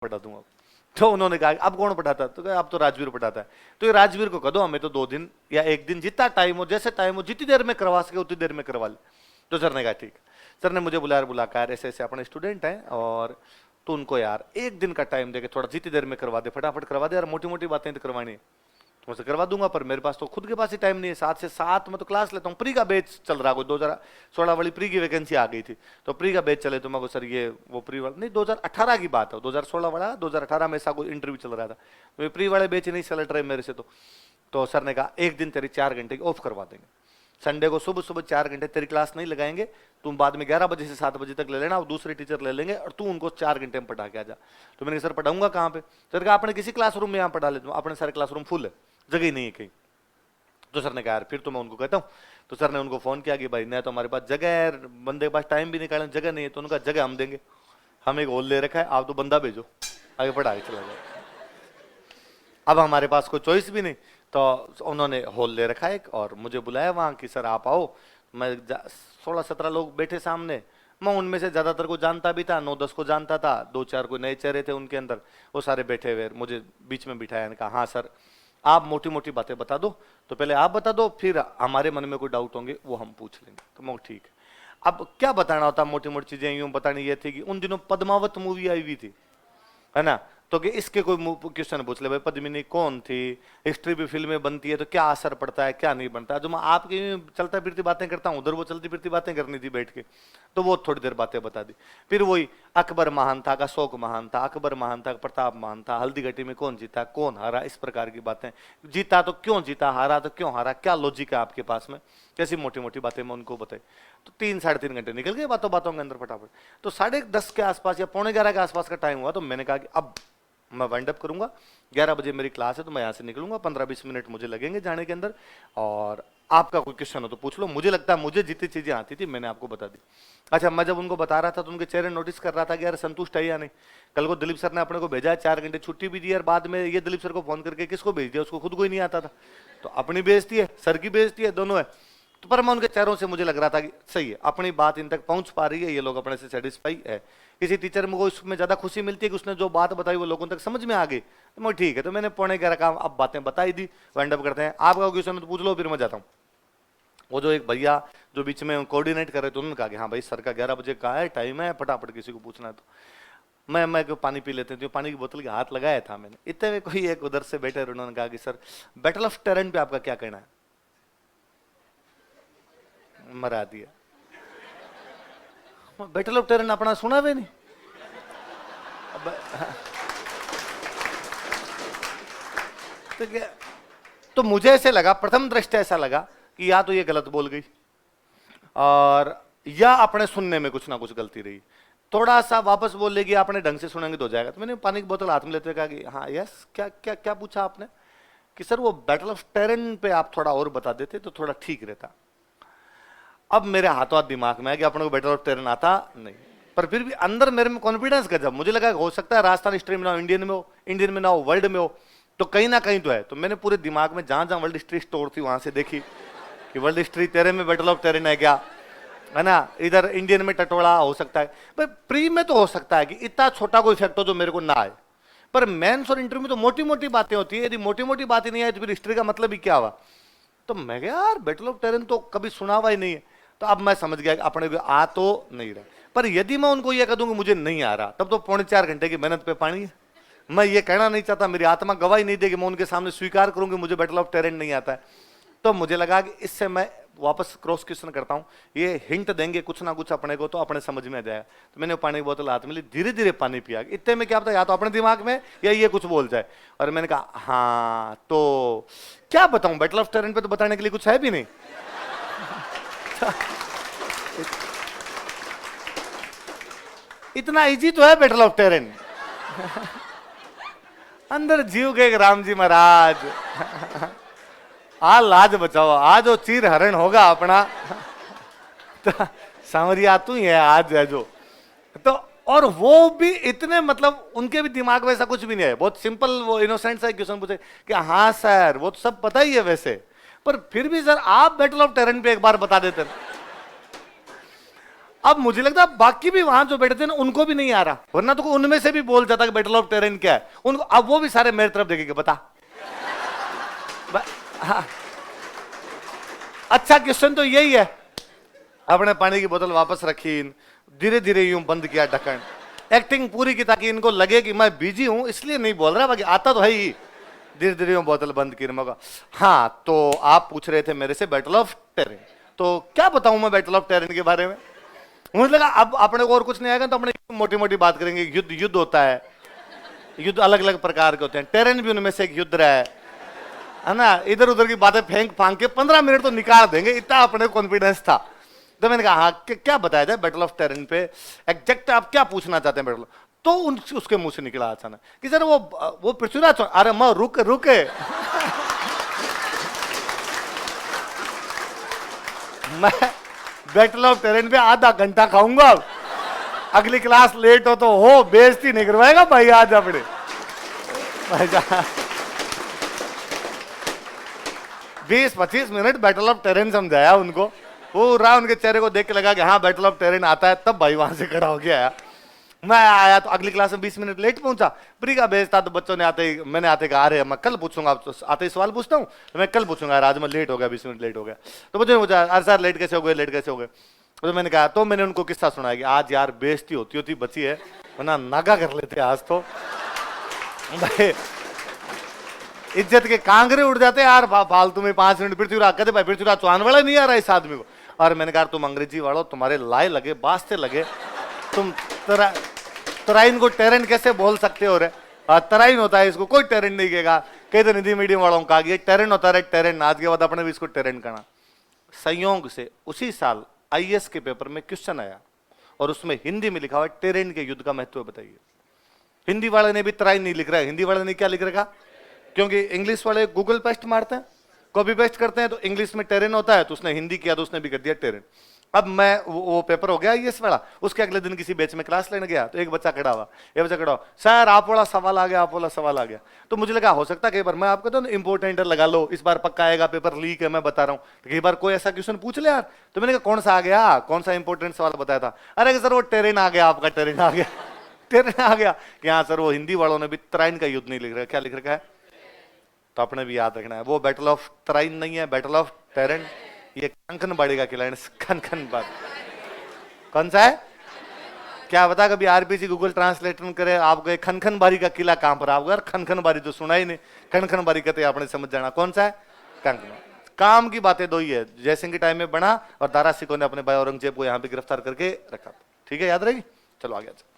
पढ़ा दूंगा। तो उन्होंने कहा अब कौन पढ़ाता है? तो कहा अब तो राजवीर पढ़ाता है। तो ये राजवीर को कह दो, हमें तो 2 दिन या 1 दिन, जितना टाइम हो, जैसे टाइम हो, जितनी देर में करवा सके उतनी देर में करवा ले। तो सर ने कहा ठीक। सर ने मुझे बुलाकर ऐसे ऐसे अपने स्टूडेंट हैं और तो उनको यार 1 दिन का टाइम दे के थोड़ा जितनी देर में करवा दे, फटाफट करवा दे यार, मोटी मोटी बातें तो करवानी है। तो मैं करवा दूंगा, पर मेरे पास तो खुद के पास ही टाइम नहीं है। 7 से 7 मैं तो क्लास लेता हूँ। प्री का बैच चल रहा, कोई 2016 वाली प्री की वैकेंसी आ गई थी, तो प्री का बैच चले। तो मैं सर ये वो प्री वाला नहीं, 2018 की बात है, 2016 वाला 2018 में ऐसा कोई इंटरव्यू चल रहा था, तो प्री वाले बैच नहीं चल रहे मेरे से। तो सर ने कहा 1 दिन तेरी 4 घंटे की ऑफ करवा देंगे, संडे को सुबह सुबह 4 घंटे तेरी क्लास नहीं लगाएंगे, तुम बाद में 11 बजे से 7 बजे तक ले लेना, और दूसरे टीचर ले लेंगे और तू उनको 4 घंटे में पढ़ा के आ जा। तो मैंने कहा सर पढ़ाऊंगा कहाँ पे? सर कहा अपने किसी क्लासरूम में यहाँ पढ़ा लेता हूँ, अपने सारे क्लासरूम फुल है, जगह ही नहीं है कहीं। तो सर ने कहा यार फिर तो मैं उनको कहता हूँ। तो सर ने उनको फोन किया कि भाई नहीं तो हमारे पास जगह है, बंदे के पास टाइम भी निकालने जगह नहीं है। तो उनका जगह हम देंगे, हम एक हॉल ले रखा है, आप तो बंदा भेजो आगे पढ़ा के चला जाए। अब हमारे पास कोई चॉइस भी नहीं, तो उन्होंने हॉल ले रखा है एक, और मुझे बुलाया वहाँ कि सर आप आओ। मैं 16-17 लोग बैठे सामने, मैं उनमें से ज्यादातर को जानता भी था, 9-10 को जानता था, 2-4 कोई नए चेहरे थे उनके अंदर, वो सारे बैठे हुए। मुझे बीच में बिठाया, कहा हाँ सर आप मोटी मोटी बातें बता दो, तो पहले आप बता दो, फिर हमारे मन में कोई डाउट होंगे वो हम पूछ लेंगे। तो मैं ठीक है। अब क्या बताना होता, मोटी मोटी चीजें यूं बतानी ये थी कि उन दिनों पद्मावत मूवी आई हुई थी, है ना, तो कि इसके कोई क्वेश्चन पूछ ले, भाई पद्मिनी कौन थी, हिस्ट्री भी फिल्में बनती है तो क्या असर पड़ता है क्या नहीं बनता है। जो मैं आपकी चलता फिरती बातें करता हूँ, उधर वो चलती फिरती बातें करनी थी बैठ के, तो वो थोड़ी देर बातें बता दी। फिर वही अकबर महान था का अशोक महान था, अकबर महान था प्रताप महान था, हल्दी घाटी में कौन जीता कौन हारा, इस प्रकार की बातें। जीता तो क्यों जीता, हारा तो क्यों हारा, क्या लॉजिक है आपके पास में, कैसी मोटी मोटी बातें मैं उनको बताई। तो 3-3.5 घंटे निकल गए बातों बातों के अंदर फटाफट। तो 10:30 के आसपास या 11:45 के आसपास का टाइम हुआ, तो मैंने कहा कि अब मैं वाइंड अप करूंगा, 11 बजे मेरी क्लास है, तो मैं यहाँ से निकलूंगा, 15-20 मिनट मुझे लगेंगे जाने के अंदर, और आपका कोई क्वेश्चन हो तो पूछ लो। मुझे लगता है मुझे जितनी चीजें आती थी मैंने आपको बता दी। अच्छा, मैं जब उनको बता रहा था तो उनके चेहरे नोटिस कर रहा था कि यार संतुष्ट है या नहीं। कल को दिलीप सर ने अपने को भेजा है, 4 घंटे छुट्टी भी दी, और बाद में ये दिलीप सर को फोन करके किसको भेज दिया, उसको खुद को ही नहीं आता था। तो अपनी बेइज्जती है, सर की बेइज्जती है, दोनों है। तो पर मैं उनके चेहरों से मुझे लग रहा था कि सही है, अपनी बात इन तक पहुंच पा रही है, ये लोग अपने से सेटिस्फाई है। किसी टीचर को इसमें ज्यादा खुशी मिलती है कि उसने जो बात बताई वो लोगों तक समझ में आ गई, तो मैं ठीक है। तो मैंने 11:15 काम अब बातें बताई दी, वाइंड अप करते हैं। आपका क्वेश्चन तो पूछ लो, फिर मैं जाता हूँ। वो जो एक भैया जो बीच में कोऑर्डिनेट कर रहे थे, उन्होंने कहा कि हाँ भाई सर का 11 बजे का है टाइम है, फटाफट किसी को पूछना है। तो मैं पानी पी लेते थे, पानी की बोतल के हाथ लगाया था मैंने, इतने में कोई एक उधर से बैठे, उन्होंने कहा कि सर बैटल ऑफ टेरन पे आपका क्या कहना है। मरा दिया। बैटल ऑफ टेरन अपना सुना भी नहीं। तो मुझे ऐसे लगा, प्रथम दृष्टया ऐसा लगा कि या तो ये गलत बोल गई, और या अपने सुनने में कुछ ना कुछ गलती रही, थोड़ा सा वापस बोल लेगी, आपने ढंग से सुनेंगे तो हो जाएगा। तो मैंने पानी की बोतल हाथ में लेते कहा कि हाँ यस, क्या क्या क्या पूछा आपने? कि सर वो बैटल ऑफ टेरन पे आप थोड़ा और बता देते तो थोड़ा ठीक रहता। अब मेरे हाथों हाथ दिमाग में है कि अपने को बैटल ऑफ टेरन आता नहीं, पर फिर भी अंदर मेरे में कॉन्फिडेंस का, जब मुझे लगा हो सकता है राजस्थान हिस्ट्री में ना हो, इंडियन में ना हो, वर्ल्ड में हो, तो कहीं ना कहीं तो है। तो मैंने पूरे दिमाग में जहां जहां वर्ल्ड हिस्ट्री स्टोर थी वहां से देखी कि वर्ल्ड हिस्ट्री तेरे में बैटल ऑफ टेरन है क्या, है ना, इधर इंडियन में टटोला हो सकता है, पर प्री में तो हो सकता है कि इतना छोटा कोई इफेक्ट हो जो मेरे को ना आए, पर मेंस और इंटरव्यू में तो मोटी मोटी बातें होती है। यदि मोटी मोटी बातें नहीं आई तो फिर हिस्ट्री का मतलब ही क्या हुआ। तो मैं कहा यार बैटल ऑफ टेरन तो कभी सुना हुआ ही नहीं है। तो अब मैं समझ गया कि अपने को आ तो नहीं रहा, पर यदि मैं उनको यह कह दूं कि मुझे नहीं आ रहा, तब तो 3.25 घंटे की मेहनत पे पानी है। मैं ये कहना नहीं चाहता, मेरी आत्मा गवाही नहीं देगी, मैं उनके सामने स्वीकार करूंगी मुझे बैटल ऑफ टेरन नहीं आता है। तो मुझे लगा कि इससे मैं वापस क्रॉस क्वेश्चन करता हूं, ये हिंट देंगे कुछ ना कुछ अपने को, तो अपने समझ में आ जाएगा। तो मैंने पानी की बोतल हाथ में ली, धीरे धीरे पानी पिया, इतने में क्या पता या तो अपने दिमाग में या ये कुछ बोल जाए। और मैंने कहा हाँ तो क्या बताऊं, बैटल ऑफ टेरन पे तो बताने के लिए कुछ है भी नहीं। इतना इजी तो है बैटल ऑफ टेरन। अंदर जीव गए राम जी महाराज, आ लाज बचाओ, आज वो चीर हरण होगा अपना, तो सांवरिया तू ही है आज है जो। तो और वो भी इतने मतलब उनके भी दिमाग में ऐसा कुछ भी नहीं है, बहुत सिंपल वो इनोसेंट सा क्वेश्चन पूछे कि हाँ सर वो तो सब पता ही है वैसे, पर फिर भी सर आप बैटल ऑफ टेरन पे एक बार बता देते। अब मुझे लगता है बाकी भी वहां जो बैठे थे ना उनको भी नहीं आ रहा, वरना तो उनमें से भी बोल जाता कि बैटल ऑफ टेरेन क्या है उनको। अब वो भी सारे मेरी तरफ देखेंगे, बता। हाँ। अच्छा क्वेश्चन तो यही है। अपने पानी की बोतल वापस रखी, धीरे धीरे यूं बंद किया ढक्कन, एक्टिंग पूरी की ताकि इनको लगे कि मैं बिजी हूं इसलिए नहीं बोल रहा, बाकी आता तो है ही। धीरे धीरे यूं बोतल बंद की। मगा हाँ, तो आप पूछ रहे थे मेरे से बैटल ऑफ टेरेन, तो क्या बताऊं मैं बैटल ऑफ टेरेन के बारे में। मुझे लगा अब अपने को और कुछ नहीं आएगा तो अपने मोटी मोटी बात करेंगे। युद्ध युद्ध होता है, युद्ध अलग अलग प्रकार के होते हैं, टेरेन भी उनमें से एक युद्ध रहा है ना। इधर उधर की बातें फेंक फांक के 15 मिनट तो निकाल देंगे, इतना अपने कॉन्फिडेंस था। तो मैंने कहा हाँ क्या बताया जाए बैटल ऑफ टेरेन पे, एग्जैक्ट आप क्या पूछना चाहते हैं बैटल। तो उसके मुंह से निकला अचानक कि सर वो पृथ्वीराज। अरे मैं रुके मैं बैटल ऑफ टेरेन पे आधा घंटा खाऊंगा। अगली क्लास लेट हो बेइज्जती नहीं करवाएगा भाई आज अपने। 20-25 मिनट बैटल ऑफ टेरेन समझाया उनको, पूरा उनके चेहरे को देख के लगा कि हाँ बैटल ऑफ टेरेन आता है, तब भाई वहां से खड़ा हो गया आया। मैं आया तो अगली क्लास में 20 मिनट लेट पहुंचा। प्री का बेच था तो बच्चों ने मैंने आते कहा अरे मैं कल पूछूंगा, तो आते ही सवाल पूछता हूँ तो मैं कल पूछूंगा, आज मैं लेट हो गया, 20 मिनट लेट हो गया। तो बच्चों ने पूछा अरे सर लेट कैसे हो गए, लेट कैसे हो गए। तो मैंने कहा, तो मैंने उनको किस्सा सुनाया कि आज यार बेइज्जती होती होती बची है, वरना नागा कर लेते आज तो भाई, इज्जत के कांगरे उड़ जाते यार फालतू में। 5 मिनट पृथ्वीराज कहते भाई पृथ्वीराज चौहान वाला नहीं आ रहा इस आदमी को। और मैंने कहा तुम अंग्रेजी वालों, तुम्हारे लाए लगे बास्ते लगे, तुम तराइन को टेरेन कैसे बोल सकते हो रे। तराइन होता है, इसको कोई टेरेन नहीं कहेगा। कहते हिंदी मीडियम वालों का टेरेन होता है, टेरेन। आज के बाद अपने भी इसको टेरेन कहना। संयोग से उसी साल आईएएस के पेपर में क्वेश्चन आया और उसमें हिंदी में लिखा हुआ टेरेन के युद्ध का महत्व बताइए। हिंदी वाले ने भी तराइन नहीं लिख रहा है, हिंदी वाले ने क्या लिख रखा, क्योंकि इंग्लिश वाले गूगल पेस्ट मारते हैं, कॉपी पेस्ट करते हैं, तो इंग्लिश में टेरेन होता है, तो उसने हिंदी किया तो उसने भी कर दिया टेरेन। अब मैं वो पेपर हो गया ये वाला, उसके अगले दिन किसी बैच में क्लास लेने गया तो एक बच्चा खड़ा हुआ, सर आप वाला सवाल आ गया, आप वाला सवाल आ गया। तो मुझे लगा हो सकता है कई बार मैं आपको तो इंपोर्टेंट लगा लो, इस बार पक्का आएगा, पेपर लीक है मैं बता रहा हूँ, तो कई बार कोई ऐसा क्वेश्चन पूछ ले यार। तो मैंने कहा कौन सा आ गया, कौन सा इंपोर्टेंट सवाल बताया था। अरे सर वो टेरेन आ गया, आपका टेरेन आ गया। टेरेन आ गया कि हाँ सर वो हिंदी वालों ने भी तराइन का युद्ध नहीं लिख रहा, क्या लिख रखा है। तो अपने भी याद रखना है, वो बैटल ऑफ तराइन नहीं है, बैटल ऑफ टेरेन। ये कंकनबाड़ी का किला है, खनखनबाड़ी। कौन सा है क्या बता, कभी आरपीसी गूगल ट्रांसलेटर करे आप गए खनखनबाड़ी का किला कहां पर, आप यार खनखनबाड़ी तो सुना ही नहीं, खनखनबाड़ी कहते आपने समझ जाना कौन सा है, कंकन। काम की बातें दो ही है, जयसिंह के टाइम में बना और दारा सिकों ने अपने भाई औरंगजेब को यहां पे गिरफ्तार करके रखा। ठीक है, याद रहेगी। चलो आगे।